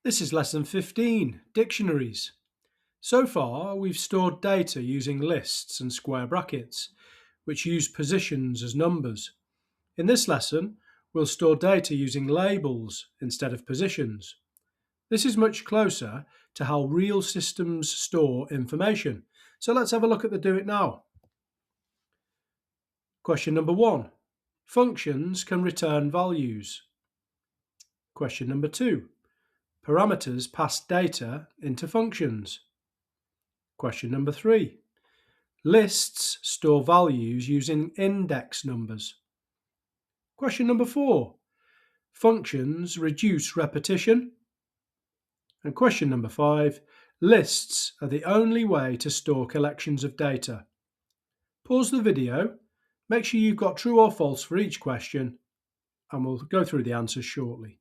This is lesson 15, Dictionaries. So far, we've stored data using lists and square brackets, which use positions as numbers. In this lesson, we'll store data using labels instead of positions. This is much closer to how real systems store information. So let's have a look at the do it now. Question number 1. Functions can return values. Question number 2. Parameters pass data into functions. Question number 3. Lists store values using index numbers. Question number 4. Functions reduce repetition. And question number 5. Lists are the only way to store collections of data. Pause the video, make sure you've got true or false for each question, and we'll go through the answers shortly.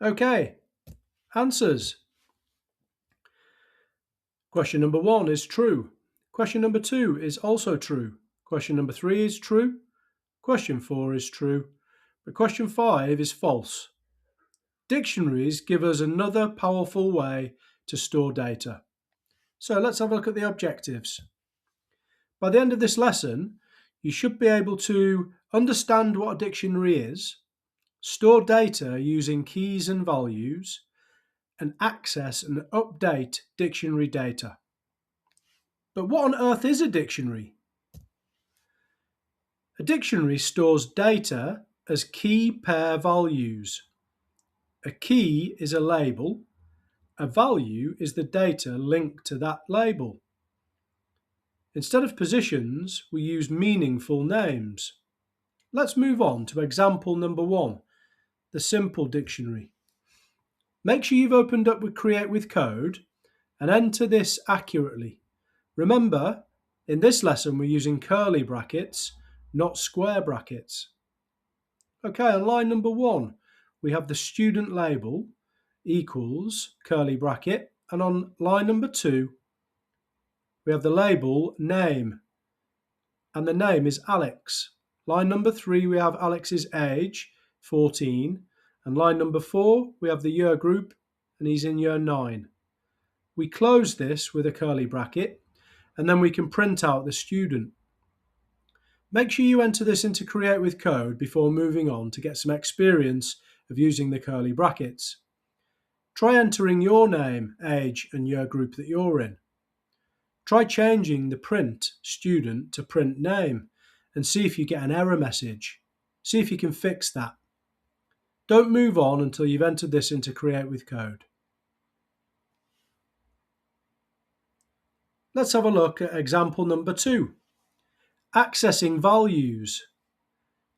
Okay, answers. Question number 1 is true. Question number 2 is also true. Question number 3 is true. Question 4 is true. But question 5 is false. Dictionaries give us another powerful way to store data. So let's have a look at the objectives. By the end of this lesson, you should be able to understand what a dictionary is, store data using keys and values, and access and update dictionary data. But what on earth is a dictionary? A dictionary stores data as key pair values. A key is a label. A value is the data linked to that label. Instead of positions, we use meaningful names. Let's move on to example number 1, the simple dictionary. Make sure you've opened up with Create with Code and enter this accurately. Remember, in this lesson we're using curly brackets, not square brackets. Okay, on line number 1, we have the student label equals curly bracket, and on line number 2, we have the label name, and the name is Alex. Line number 3, we have Alex's age, 14, and line number 4, we have the year group, and he's in year 9. We close this with a curly bracket, and then we can print out the student. Make sure you enter this into Create with Code before moving on to get some experience of using the curly brackets. Try entering your name, age, and year group that you're in. Try changing the print student to print name and see if you get an error message. See if you can fix that. Don't move on until you've entered this into Create with Code. Let's have a look at example number 2. Accessing values.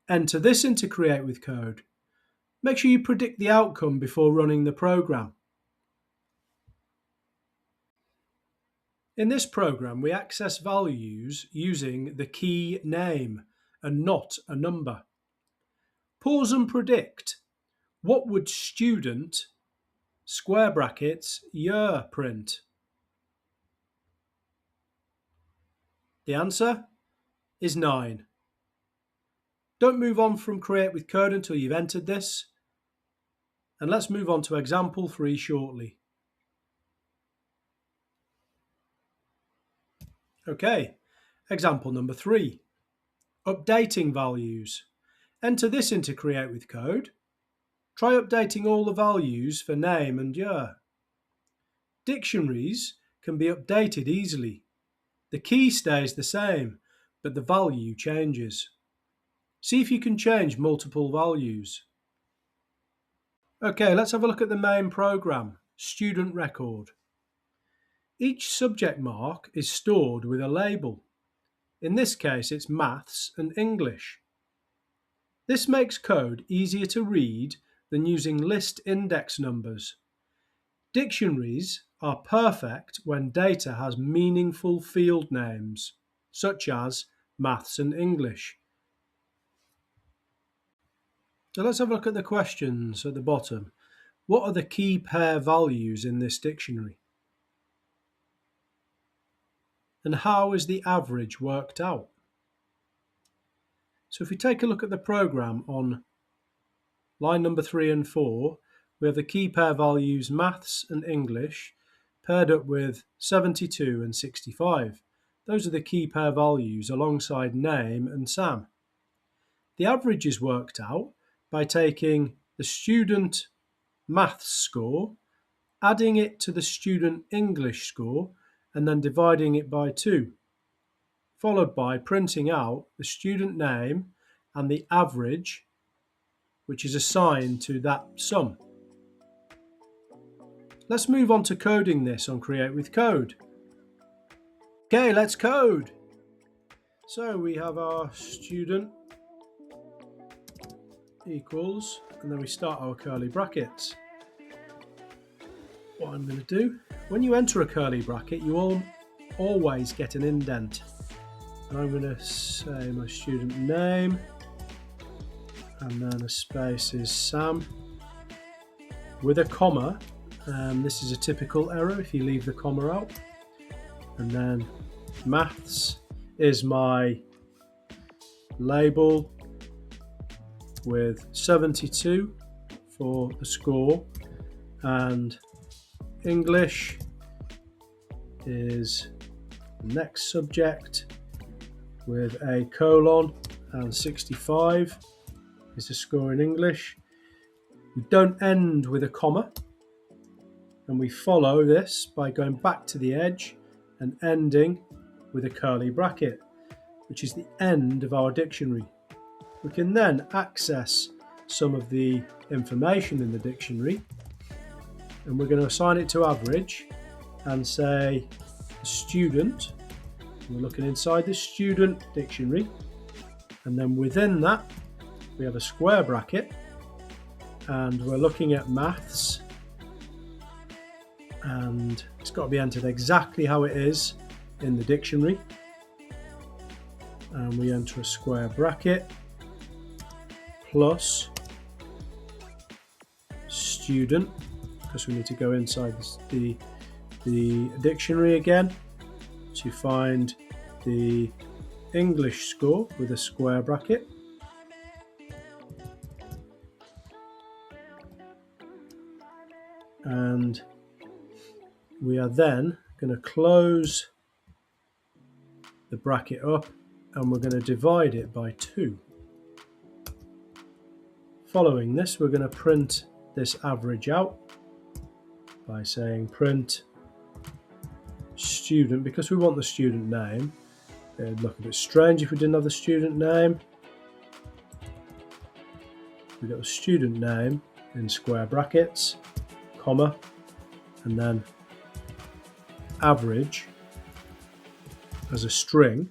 Enter this into Create with Code. Make sure you predict the outcome before running the program. In this program, we access values using the key name and not a number. Pause and predict. What would student, square brackets, year print? The answer is 9. Don't move on from Create with Code until you've entered this. And let's move on to example 3 shortly. Okay, example number 3. Updating values. Enter this into Create with Code. Try updating all the values for name and year. Dictionaries can be updated easily. The key stays the same, but the value changes. See if you can change multiple values. Okay, let's have a look at the main program, student record. Each subject mark is stored with a label. In this case, it's maths and English. This makes code easier to read than using list index numbers. Dictionaries are perfect when data has meaningful field names, such as maths and English. So let's have a look at the questions at the bottom. What are the key pair values in this dictionary? And how is the average worked out? So if we take a look at the program on line number 3 and 4, we have the key pair values maths and English paired up with 72 and 65. Those are the key pair values alongside name and Sam. The average is worked out by taking the student maths score, adding it to the student English score, and then dividing it by 2, followed by printing out the student name and the average, which is assigned to that sum. Let's move on to coding this on Create with Code. Okay, let's code. So we have our student equals, and then we start our curly brackets. What I'm going to do, when you enter a curly bracket, you always get an indent. And I'm going to say my student name, and then a space is Sam with a comma. This is a typical error if you leave the comma out. And then maths is my label with 72 for the score, and English is the next subject with a colon, and 65 is the score in English. We don't end with a comma, and we follow this by going back to the edge and ending with a curly bracket, which is the end of our dictionary. We can then access some of the information in the dictionary, and we're going to assign it to average and say student. We're looking inside the student dictionary, and then within that we have a square bracket, and we're looking at maths, and it's got to be entered exactly how it is in the dictionary, and we enter a square bracket plus student, because we need to go inside the dictionary again to find the English score with a square bracket, and we are then going to close the bracket up, and we're going to divide it by 2. Following this, we're going to print this average out by saying print student, because we want the student name. It'd look a bit strange if we didn't have the student name. We've got the student name in square brackets, comma, and then average as a string,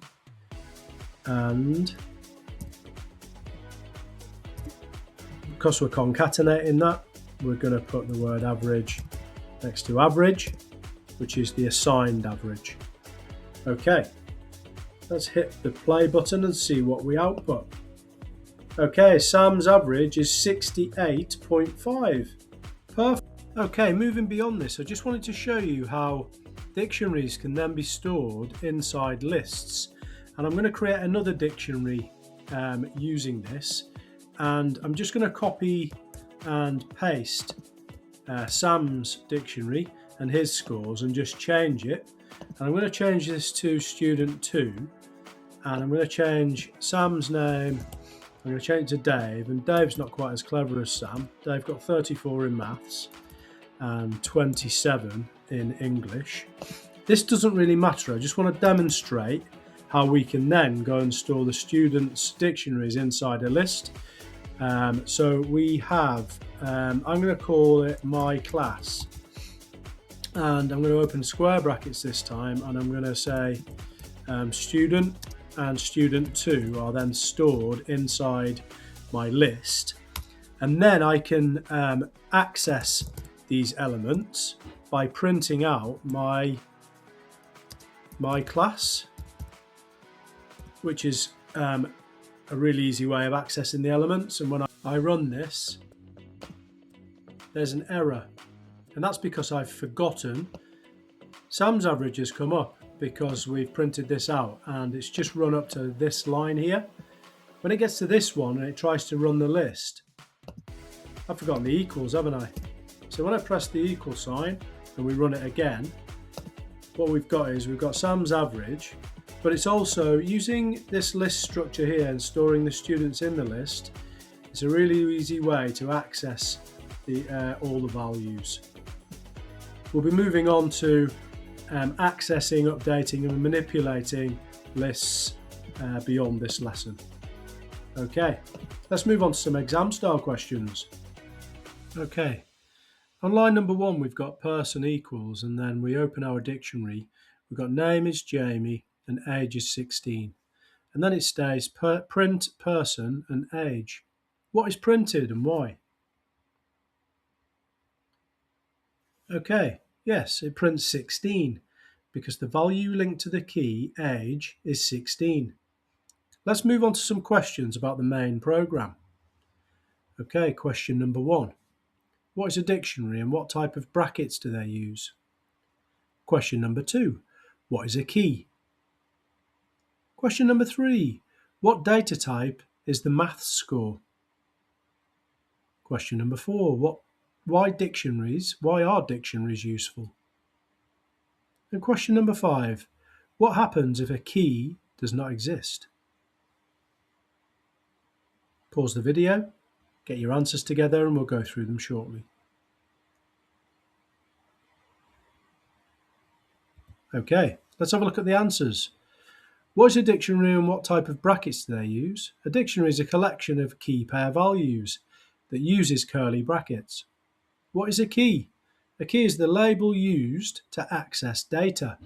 and because we're concatenating that, we're going to put the word average next to average, which is the assigned average. Okay, let's hit the play button and see what we output. Okay, Sam's average is 68.5. Perfect. Okay, moving beyond this, I just wanted to show you how dictionaries can then be stored inside lists. And I'm going to create another dictionary using this. And I'm just going to copy and paste Sam's dictionary and his scores and just change it. And I'm going to change this to student 2, and I'm going to change Sam's name. I'm going to change it to Dave, and Dave's not quite as clever as Sam. Dave got 34 in maths and 27 in English. This doesn't really matter. I just want to demonstrate how we can then go and store the students' dictionaries inside a list. So we have, I'm going to call it my class, and I'm going to open square brackets this time, and I'm going to say student and student 2 are then stored inside my list, and then I can access these elements by printing out my class, which is a really easy way of accessing the elements. And when I run this, there's an error, and that's because I've forgotten Sam's average has come up because we've printed this out, and it's just run up to this line here. When it gets to this one and it tries to run the list, I've forgotten the equals, haven't I? So when I press the equal sign and we run it again, what we've got is we've got Sam's average, but it's also using this list structure here and storing the students in the list. It's a really easy way to access all the values. We'll be moving on to accessing, updating and manipulating lists beyond this lesson. Okay, let's move on to some exam style questions. Okay, on line number 1 we've got person equals, and then we open our dictionary. We've got name is Jamie and age is 16. And then it states print person and age. What is printed and why? Okay, yes, it prints 16 because the value linked to the key age is 16. Let's move on to some questions about the main program. Okay, question number 1. What is a dictionary and what type of brackets do they use? Question number 2. What is a key? Question number 3. What data type is the maths score? Question number 4. Why are dictionaries useful? And question number 5. What happens if a key does not exist? Pause the video, get your answers together, and we'll go through them shortly. Okay, let's have a look at the answers. What is a dictionary and what type of brackets do they use? A dictionary is a collection of key pair values that uses curly brackets. What is a key? A key is the label used to access data.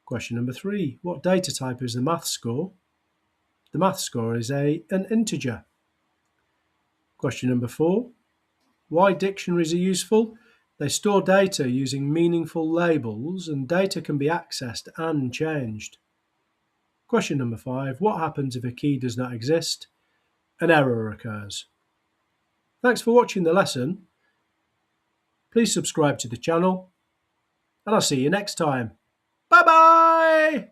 Question number 3. What data type is the maths score? The maths score is an integer. Question number 4. Why dictionaries are useful? They store data using meaningful labels, and data can be accessed and changed. Question number 5. What happens if a key does not exist? An error occurs. Thanks for watching the lesson. Please subscribe to the channel, and I'll see you next time. Bye bye!